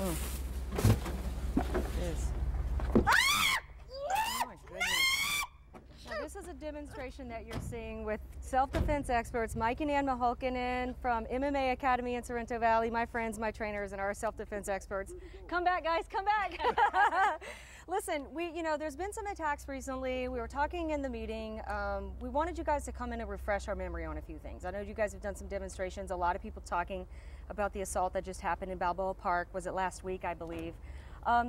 It is. Oh my goodness. Now, this is a demonstration that you're seeing with self-defense experts, Mike and Ann Mahulkinen from MMA Academy in Sorrento Valley, my friends, my trainers, and our self-defense experts. Come back, guys, come back. Listen, there's been some attacks recently. We were talking in the meeting. We wanted you guys to come in and refresh our memory on a few things. I know you guys have done some demonstrations. A lot of people talking about the assault that just happened in Balboa Park. Was it last week, I believe?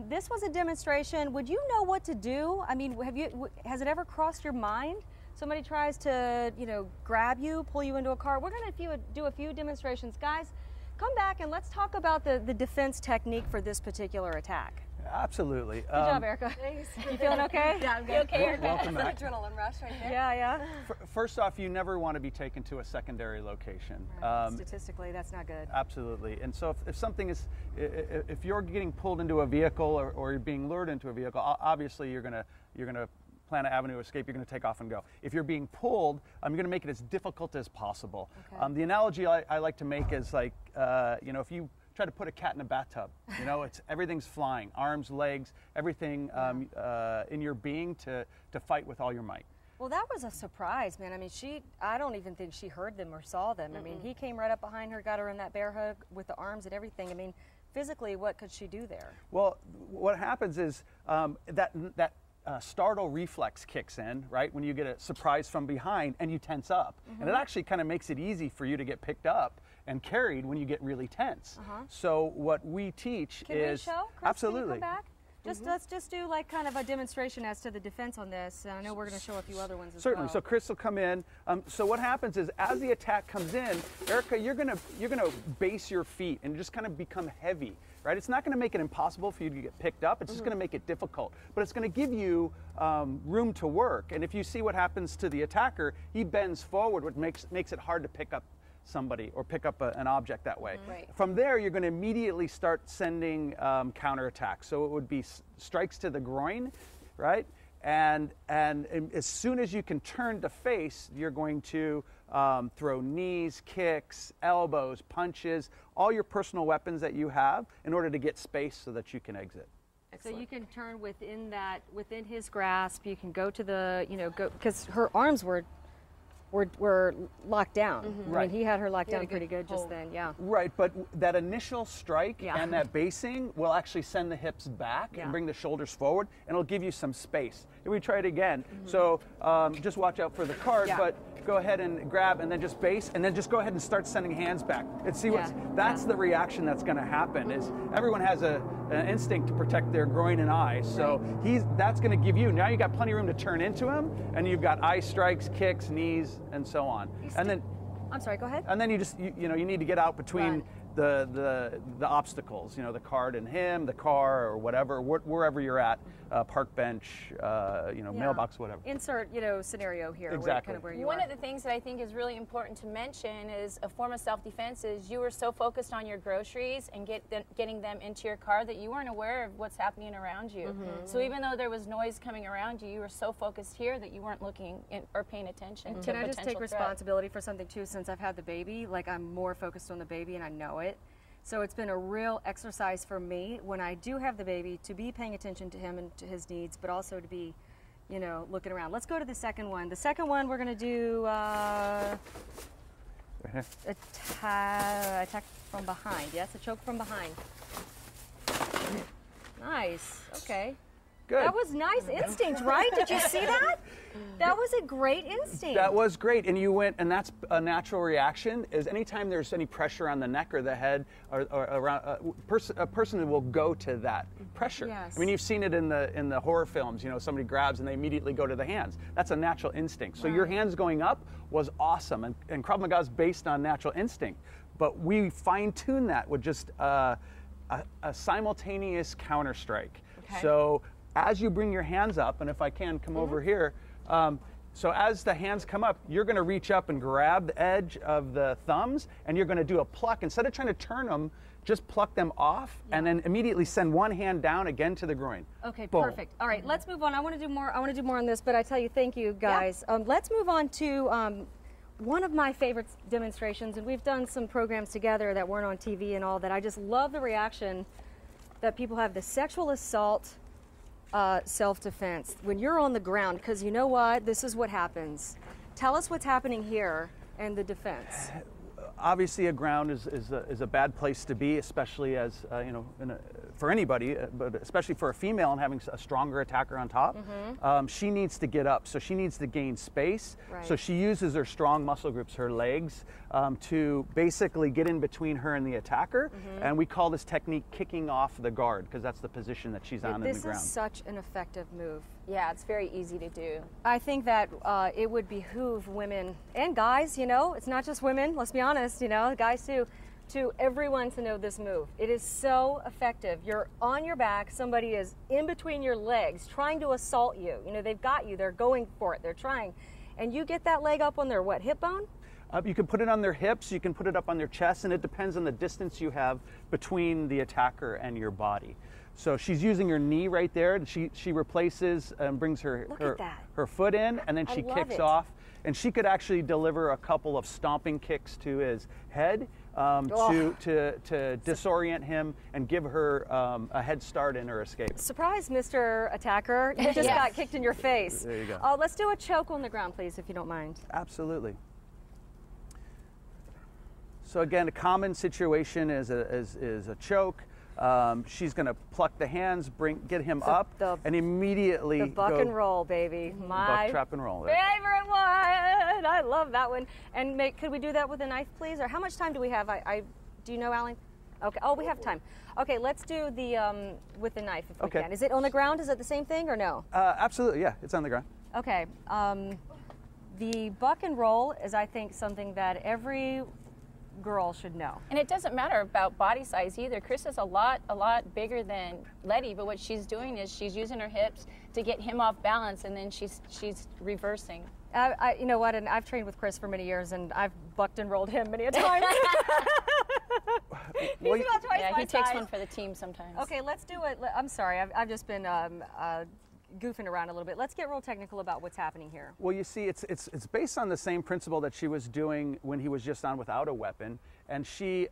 This was a demonstration. Would you know what to do? I mean, has it ever crossed your mind? Somebody tries to, grab you, pull you into a car. We're going to do a few demonstrations. Guys, come back and let's talk about the defense technique for this particular attack. Absolutely. Good job, Erica. Thanks. You feeling okay? Yeah, I'm good. Okay, Erica? Welcome back. That's an adrenaline rush right there. Yeah. First off, you never want to be taken to a secondary location. Right. Statistically, that's not good. Absolutely. And so if something is, if you're getting pulled into a vehicle or you're being lured into a vehicle, obviously you're gonna plan an avenue of escape. You're going to take off and go. If you're being pulled, you're going to make it as difficult as possible. Okay. The analogy I like to make is like, if you try to put a cat in a bathtub, everything's flying, arms, legs, everything in your being to fight with all your might. Well, that was a surprise, man. I mean, I don't even think she heard them or saw them. I mean, he came right up behind her, got her in that bear hug with the arms and everything. I mean, physically, what could she do there? Well, what happens is that startle reflex kicks in, right? When you get a surprise from behind and you tense up. And it actually kind of makes it easy for you to get picked up and carried when you get really tense. So what we teach Can is... we show? Chris, absolutely. Can you come back? Let's just do like kind of a demonstration as to the defense on this. I know we're going to show a few other ones as Certainly. well. So Chris will come in. So what happens is, as the attack comes in, Erica, you're gonna base your feet and just kind of become heavy, right? It's not going to make it impossible for you to get picked up. It's just going to make it difficult, but it's going to give you room to work. And if you see what happens to the attacker, he bends forward, which makes it hard to pick up somebody or pick up an object that way. Right. From there, you're going to immediately start sending counterattacks. So it would be strikes to the groin, right? And as soon as you can turn to face, you're going to throw knees, kicks, elbows, punches, all your personal weapons that you have in order to get space so that you can exit. So you can turn within his grasp. You can go to the, because her arms were locked down. Right. I mean, he had her locked down pretty good just then, yeah. Right, but that initial strike and that basing will actually send the hips back and bring the shoulders forward, and it'll give you some space. Here we try it again. So just watch out for the card, but go ahead and grab and then just base, and then just go ahead and start sending hands back. And see that's the reaction that's going to happen. Is everyone has an instinct to protect their groin and eye, so that's going to give you, now you got plenty of room to turn into him, and you've got eye strikes, kicks, knees, and so on. And then, I'm sorry, go ahead. And then you just you need to get out between the obstacles, the card and him, the car or whatever, wherever you're at, park bench, mailbox, whatever. Insert, scenario here. Exactly. Where you One are. of the things that I think is really important to mention is a form of self-defense is you were so focused on your groceries and getting them into your car that you weren't aware of what's happening around you. So even though there was noise coming around you, you were so focused here that you weren't looking or paying attention to Can I just take potential threat. responsibility for something too? Since I've had the baby, like I'm more focused on the baby and I know it. So it's been a real exercise for me when I do have the baby to be paying attention to him and to his needs, but also to be, looking around. Let's go to the second one. The second one we're going to do attack from behind. Yes, a choke from behind. Nice. Okay. Good. That was nice instinct, right? Did you see that? That was a great instinct. That was great, and you went, and that's a natural reaction. Is anytime there's any pressure on the neck or the head or around a person will go to that pressure. Yes. I mean, you've seen it in the horror films. Somebody grabs and they immediately go to the hands. That's a natural instinct. So your hands going up was awesome, and Krav Maga is based on natural instinct. But we fine-tune that with just a simultaneous counter strike. Okay. So as you bring your hands up, and if I can come over here, so as the hands come up, you're going to reach up and grab the edge of the thumbs, and you're going to do a pluck. Instead of trying to turn them, just pluck them off, and then immediately send one hand down again to the groin. Okay, Boom. perfect. All right, let's move on. I want to do more on this, but I tell you, thank you, guys. Let's move on to one of my favorite demonstrations, and we've done some programs together that weren't on TV and all that. I just love the reaction that people have the sexual assault self-defense when you're on the ground, because you know what? This is what happens. Tell us what's happening here and the defense. Obviously, a ground is a bad place to be, especially as you know, for anybody, but especially for a female and having a stronger attacker on top. She needs to get up, so she needs to gain space. Right. So she uses her strong muscle groups, her legs, to basically get in between her and the attacker. And we call this technique kicking off the guard, because that's the position that she's on in the ground. This is such an effective move. Yeah, it's very easy to do. I think that it would behoove women and guys, you know, it's not just women, let's be honest, you know, guys too, to everyone to know this move. It is so effective. You're on your back, somebody is in between your legs trying to assault you. You know, they've got you, they're going for it, they're trying. And you get that leg up on their what, hip bone? You can put it on their hips, you can put it up on their chest, and it depends on the distance you have between the attacker and your body. So she's using her knee right there. She replaces and brings her foot in, and then she kicks off. And she could actually deliver a couple of stomping kicks to his head to disorient him and give her a head start in her escape. Surprise, Mr. Attacker. You just got kicked in your face. There you go. Let's do a choke on the ground, please, if you don't mind. Absolutely. So again, a common situation is a choke. She's going to pluck the hands, get him up, and immediately the buck and roll, baby. My buck, trap, and roll. Favorite one. I love that one. And could we do that with a knife, please? Or how much time do we have? Do you know, Alan? Okay. Oh, we have time. Okay, let's do the with the knife if we can. Is it on the ground? Is it the same thing or no? Absolutely. Yeah, it's on the ground. Okay. The buck and roll is, I think, something that every girl should know. And it doesn't matter about body size either. Chris is a lot bigger than Letty, but what she's doing is she's using her hips to get him off balance, and then she's reversing. You know what? And I've trained with Chris for many years, and I've bucked and rolled him many a time. He's about twice my he takes size. one for the team sometimes. Okay, let's do it. I'm sorry, I've just been goofing around a little bit. Let's get real technical about what's happening here. Well, you see, it's based on the same principle that she was doing when he was just on without a weapon, and she's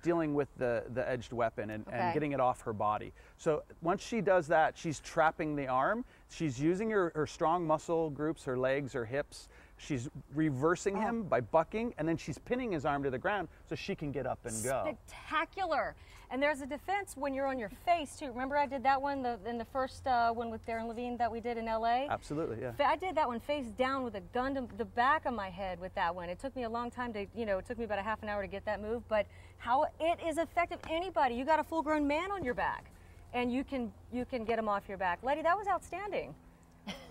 dealing with the edged weapon and getting it off her body. So once she does that, she's trapping the arm. She's using her strong muscle groups, her legs, her hips. She's reversing him by bucking, and then she's pinning his arm to the ground so she can get up and go. Spectacular. And there's a defense when you're on your face, too. Remember I did that one in the first one with Darren Levine that we did in L.A.? Absolutely, yeah. I did that one face down with a gun to the back of my head with that one. It took me a long time to, it took me about a half an hour to get that move, but how it is effective. Anybody, you got a full-grown man on your back, and you can get him off your back. Letty, that was outstanding.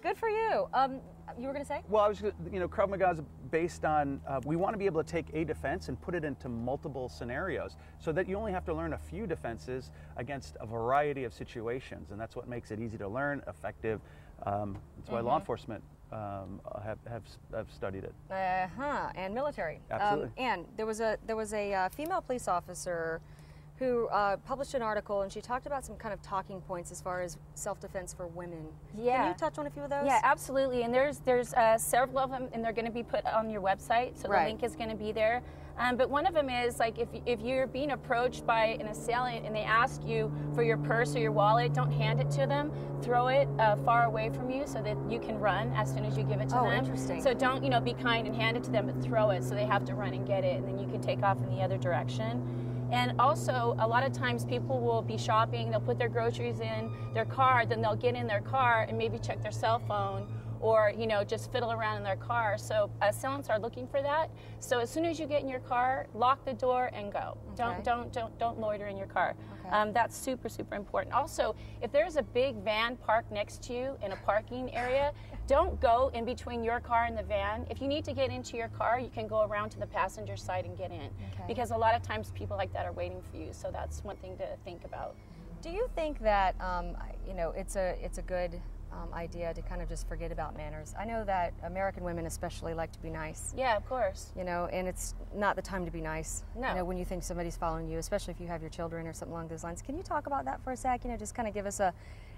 Good for you. You were going to say? Well, I was, Krav Maga is based on, we want to be able to take a defense and put it into multiple scenarios so that you only have to learn a few defenses against a variety of situations. And that's what makes it easy to learn, effective. That's why law enforcement have studied it. And military. Absolutely. And there was a female police officer who published an article, and she talked about some kind of talking points as far as self-defense for women. Yeah. Can you touch on a few of those? Yeah, absolutely. And there's several of them, and they're going to be put on your website, so the link is going to be there. But one of them is, like, if you're being approached by an assailant and they ask you for your purse or your wallet, don't hand it to them. Throw it far away from you so that you can run as soon as you give it to them. Oh, interesting. So don't, be kind and hand it to them, but throw it so they have to run and get it, and then you can take off in the other direction. And also, a lot of times people will be shopping, they'll put their groceries in their car, then they'll get in their car and maybe check their cell phone or, just fiddle around in their car. So assailants are looking for that. So as soon as you get in your car, lock the door and go. Okay. Don't loiter in your car. Okay. That's super, super important. Also, if there's a big van parked next to you in a parking area, don't go in between your car and the van. If you need to get into your car, you can go around to the passenger side and get in. Okay. Because a lot of times people like that are waiting for you. So that's one thing to think about. Do you think that it's a good idea to kind of just forget about manners? I know that American women especially like to be nice. Yeah, of course. And it's not the time to be nice. No. When you think somebody's following you, especially if you have your children or something along those lines. Can you talk about that for a sec? Just kind of give us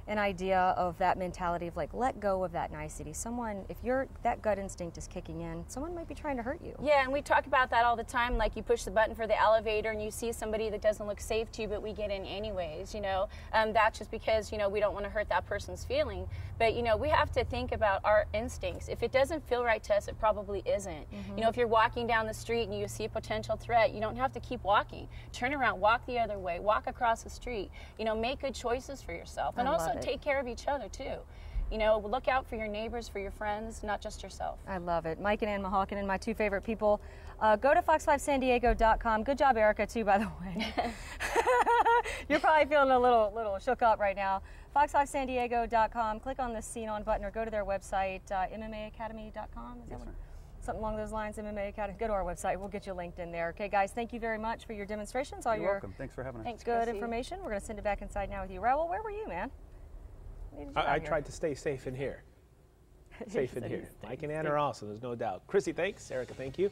an idea of that mentality of like, let go of that nicety. Someone, if that gut instinct is kicking in, someone might be trying to hurt you. Yeah, and we talk about that all the time. Like, you push the button for the elevator and you see somebody that doesn't look safe to you, but we get in anyways, you know. That's just because, you know, we don't want to hurt that person's feeling. But, you know, we have to think about our instincts. If it doesn't feel right to us, it probably isn't. You know, if you're walking down the street and you see a potential threat, you don't have to keep walking. Turn around, walk the other way, walk across the street. You know, make good choices for yourself. And also take care of each other too. You know, look out for your neighbors, for your friends, not just yourself. I love it. Mike and Ann Mahalkinen, my two favorite people. Go to fox5sandiego.com. Good job, Erica, too, by the way. You're probably feeling a little shook up right now. fox5sandiego.com. Click on the Scene On button or go to their website, MMAacademy.com. Is that what? Something along those lines, MMA Academy. Go to our website. We'll get you linked in there. Okay, guys, thank you very much for your demonstrations. You're welcome. Thanks for having us. Thanks, Good Chrissy. information. We're going to send it back inside now with you. Raul, where were you, man? I tried to stay safe in here. Safe in here. Mike and Ann are awesome, there's no doubt. Chrissy, thanks. Erica, thank you.